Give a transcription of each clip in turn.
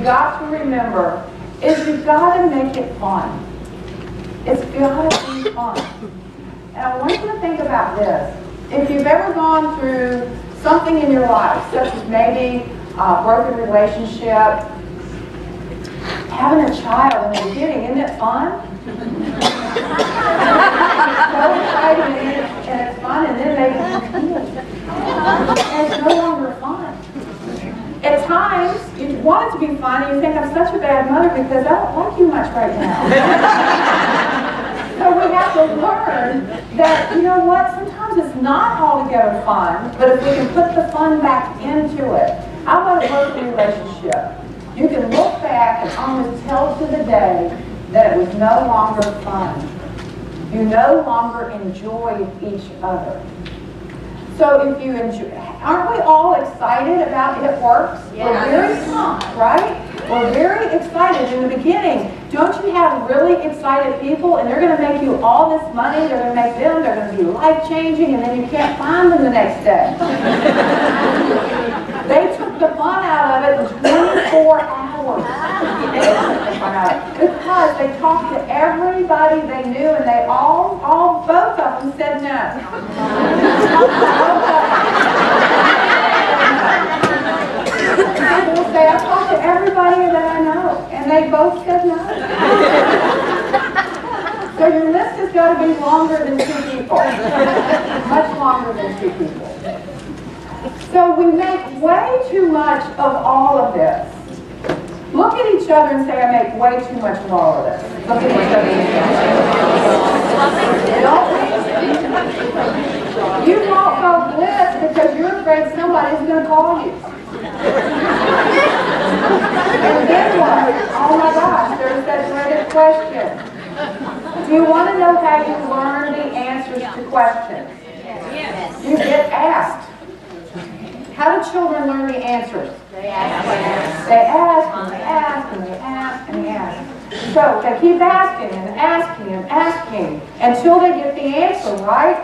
got to remember is you've got to make it fun. It's got to be fun. And I want you to think about this. If you've ever gone through something in your life, such as maybe a broken relationship, having a child in the beginning, isn't it fun? It's so exciting and it's fun, and then and it's no longer fun. At times, you want it to be fun, and you think, I'm such a bad mother because I don't like you much right now. So we have to learn that, you know what, sometimes it's not altogether fun, but if we can put the fun back into it. How about a broken relationship? You can look back and almost tell to the day that it was no longer fun. You no longer enjoyed each other. So if you enjoy, aren't we all excited about it works? Yeah. We're very excited, right? We're very excited in the beginning. Don't you have really excited people, and they're going to make you all this money, they're going to make them, they're going to be life-changing, and then you can't find them the next day. They took the fun out of it in 24 hours. Because they talked to everybody they knew, and they both of them said no. People say, I talked to everybody that I know, and they both said no. So your list has got to be longer than 2 people. Much longer than 2 people. So we make way too much of all of this. Look at each other and say, I make way too much of all of this. Look at each other and say, you won't go bliss because you're afraid somebody's going to call you. And then what? Oh my gosh, there's that dreaded question. Do you want to know how you learn the answers to questions? Yes. You get asked. How do children learn the answers? They ask. They ask and they ask and they ask and they ask. So they keep asking and asking and asking until they get the answer, right?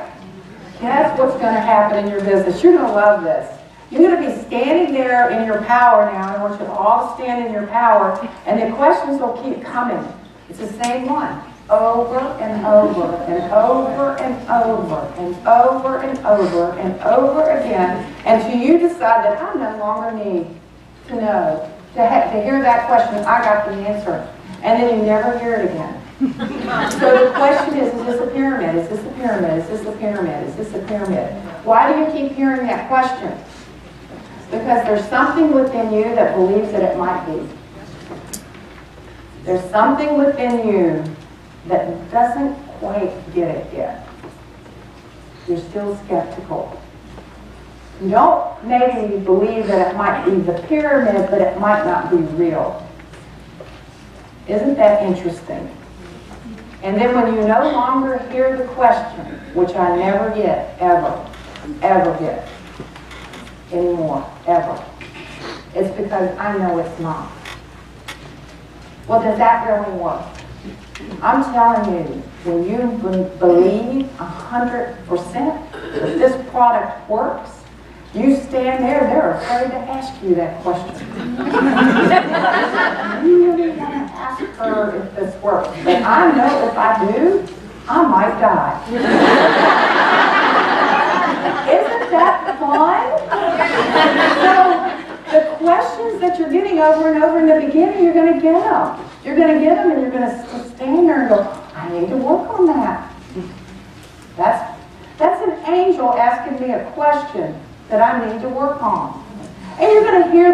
That's what's going to happen in your business. You're going to love this. You're going to be standing there in your power now. I want you to all stand in your power, and the questions will keep coming. It's the same one. Over and over and over and over and over and over and over again until you decide that I no longer need to know, to hear that question. I got the answer. And then you never hear it again. So the question is this a pyramid? Is this a pyramid? Is this a pyramid? Is this a pyramid? Why do you keep hearing that question? Because there's something within you that believes that it might be. There's something within you that doesn't quite get it yet. You're still skeptical. You don't maybe believe that it might be the pyramid, but it might not be real. Isn't that interesting? And then when you no longer hear the question, which I never get, ever get anymore, ever, it's because I know it's not. Well, does that really work? I'm telling you, when you believe 100% that this product works, you stand there, they're afraid to ask you that question. You really want to ask her if this works. But I know if I do, I might die. Isn't that fun? So the questions that you're getting over and over in the beginning, you're going to get them. You're going to get them and you're going to stand there and go, I need to work on that. That's an angel asking me a question that I need to work on. And you're going to hear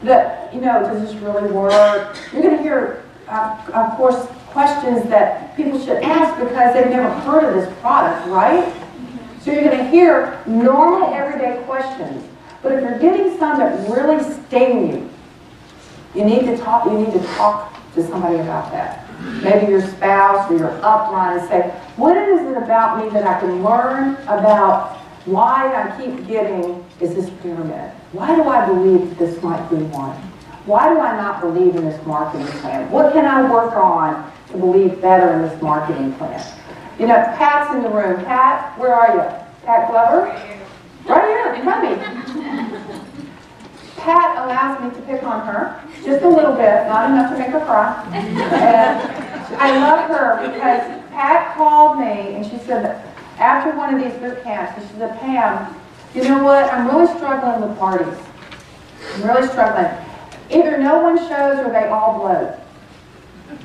that, you know, does this really work? You're going to hear, of course, questions that people should ask because they've never heard of this product, right? So you're going to hear normal, everyday questions. But if you're getting some that really sting you, you need to talk to somebody about that. Maybe your spouse or your upline and say, what is it about me that I can learn about why I keep getting is this pyramid? Why do I believe this might be one? Why do I not believe in this marketing plan? What can I work on to believe better in this marketing plan? You know, Pat's in the room. Pat, where are you? Pat Glover? Right here, come me. Pat allows me to pick on her, just a little bit, not enough to make her cry. And I love her because Pat called me and she said, after one of these boot camps, she said, Pam, you know what, I'm really struggling with parties. I'm really struggling. Either no one shows or they all bloat.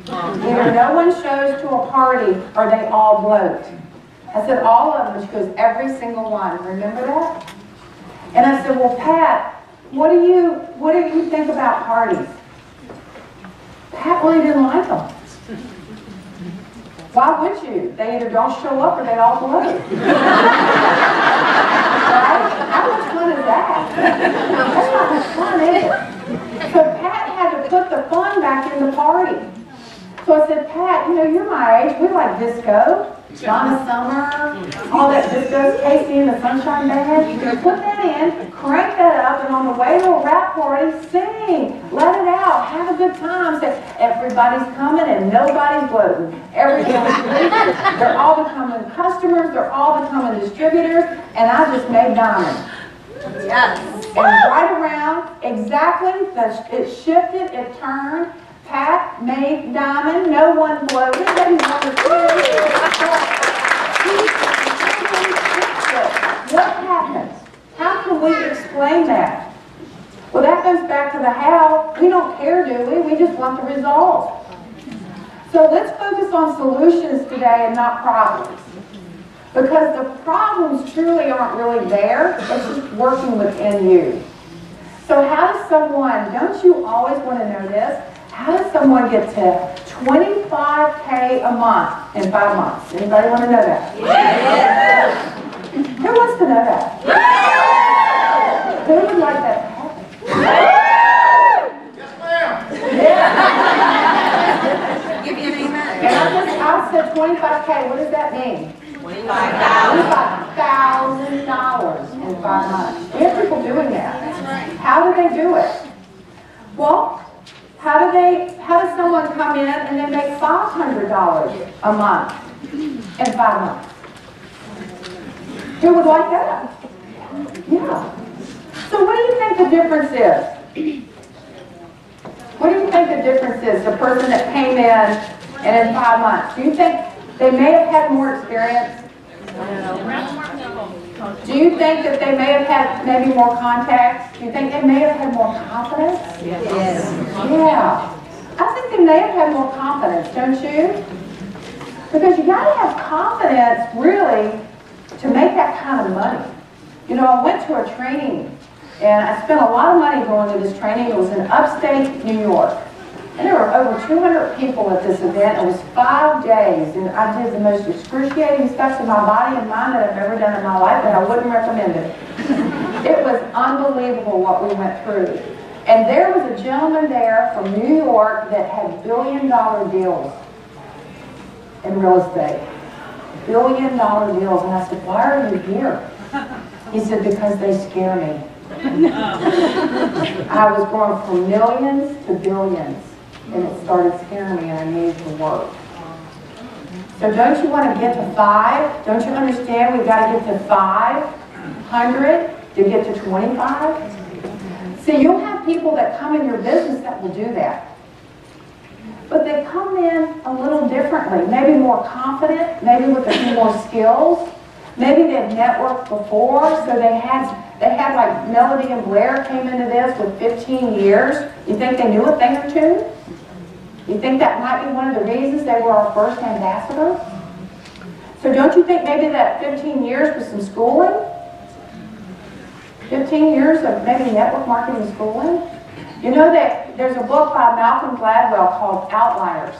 Either no one shows to a party or they all bloat. I said, all of them. She goes, every single one. Remember that? And I said, well, Pat, what do you think about parties? Pat really didn't like them. Why would you? They either don't show up or they all blow. Right? How much fun is that? That's not much fun, is it? So Pat had to put the fun back in the party. So I said, Pat, you know, you're my age. We like disco. Donna Summer, all that disco, Casey and the Sunshine Band. Put that in, crank that up, and on the way to a rap party, sing. Let it out. Have a good time. Say, everybody's coming and nobody's bloating. Everybody's leaving. They're all becoming customers. They're all becoming distributors. And I just made diamonds. Yes. And right around, exactly, it shifted, it turned. Pat made diamond, no one bloated. What happens? How can we explain that? Well, that goes back to the how. We don't care, do we? We just want the result. So let's focus on solutions today and not problems. Because the problems truly aren't really there. It's just working within you. So how does someone, don't you always want to know this? How does someone get to $25K a month in 5 months? Anybody want to know that? Yes. Who wants to know that? Yes. Who would like that to happen? Yes, ma'am. Yeah. Give me an amen. And I said 25K. What does that mean? $25,000 in 5 months. We have people doing that. That's right. How do they do it? Well, how does someone come in and they make $500 a month in 5 months? Who would like that? Yeah. So what do you think the difference is? What do you think the difference is? The person that came in and in 5 months. Do you think they may have had more experience? Do you think that they may have had maybe more contacts? Do you think they may have had more confidence? Yes. Yeah. I think they may have had more confidence, don't you? Because you got to have confidence, really, to make that kind of money. You know, I went to a training, and I spent a lot of money going to this training. It was in upstate New York. And there were over 200 people at this event. It was 5 days, and I did the most excruciating stuff to my body and mind that I've ever done in my life, and I wouldn't recommend it. It was unbelievable what we went through. And there was a gentleman there from New York that had billion-dollar deals in real estate. Billion-dollar deals. And I said, why are you here? He said, because they scare me. I was going from millions to billions. And it started scaring me and I needed to work. So don't you want to get to 5? Don't you understand we've got to get to 500 to get to 25? See, you'll have people that come in your business that will do that. But they come in a little differently, maybe more confident, maybe with a few more skills. Maybe they've networked before, so they had like Melody and Blair came into this with 15 years. You think they knew a thing or two? You think that might be one of the reasons they were our first ambassador? So don't you think maybe that 15 years was some schooling? 15 years of maybe network marketing schooling? You know that there's a book by Malcolm Gladwell called Outliers.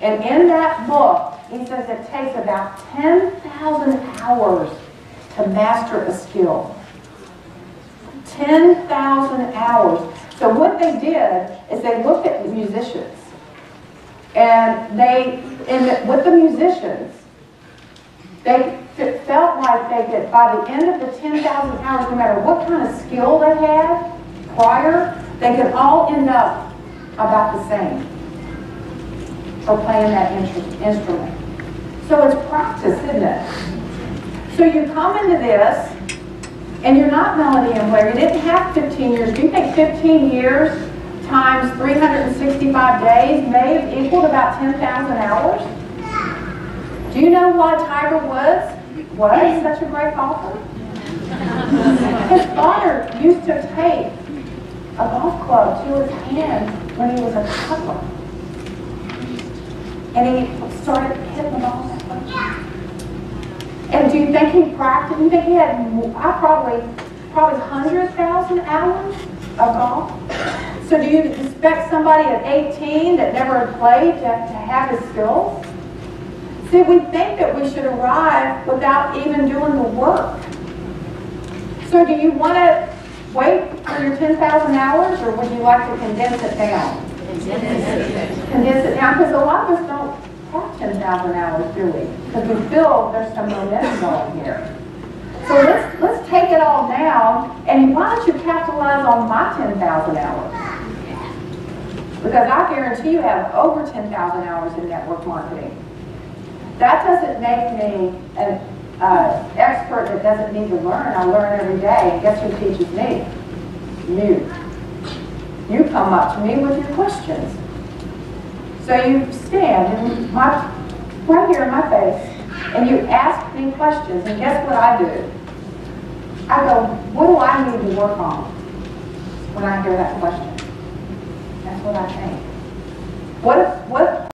And in that book, he says it takes about 10,000 hours to master a skill. 10,000 hours. So what they did is they looked at the musicians. And with the musicians, they felt like they could, by the end of the 10,000 hours, no matter what kind of skill they had prior, they could all end up about the same for playing that instrument. So it's practice, isn't it? So you come into this, And you're not Melody and Blair. You didn't have 15 years. Do you think 15 years times 365 days may equal about 10,000 hours? Do you know why Tiger Woods was such a great golfer? His father used to tape a golf club to his hand when he was a toddler. And he started hitting the ball that way. And do you think he practiced? Do you think he had probably 100,000 hours of golf? So do you expect somebody at 18 that never had played to have his skills? See, we think that we should arrive without even doing the work. So do you want to wait for your 10,000 hours, or would you like to condense it down? Condense it down, because a lot of us don't have 10,000 hours, do we? Because we feel there's some momentum going here. So let's take it all down, and why don't you capitalize on my 10,000 hours? Because I guarantee you have over 10,000 hours in network marketing. That doesn't make me an expert that doesn't need to learn. I learn every day, and guess who teaches me? You. You come up to me with your questions. So you stand right here in my face, and you ask me questions, and guess what I do? I go, what do I need to work on when I hear that question? That's what I think. What